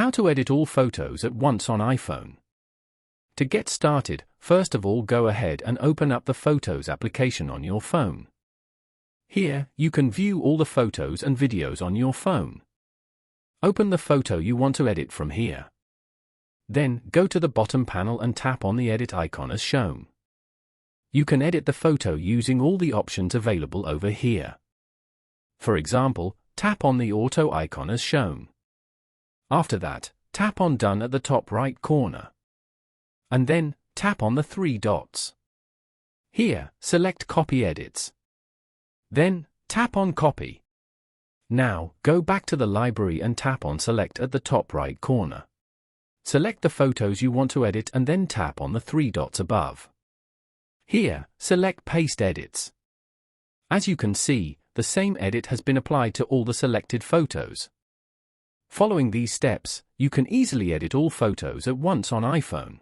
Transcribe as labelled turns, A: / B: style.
A: How to edit all photos at once on iPhone. To get started, first of all go ahead and open up the Photos application on your phone. Here, you can view all the photos and videos on your phone. Open the photo you want to edit from here. Then, go to the bottom panel and tap on the edit icon as shown. You can edit the photo using all the options available over here. For example, tap on the auto icon as shown. After that, tap on Done at the top right corner. And then, tap on the three dots. Here, select Copy Edits. Then, tap on Copy. Now, go back to the library and tap on Select at the top right corner. Select the photos you want to edit and then tap on the three dots above. Here, select Paste Edits. As you can see, the same edit has been applied to all the selected photos. Following these steps, you can easily edit all photos at once on iPhone.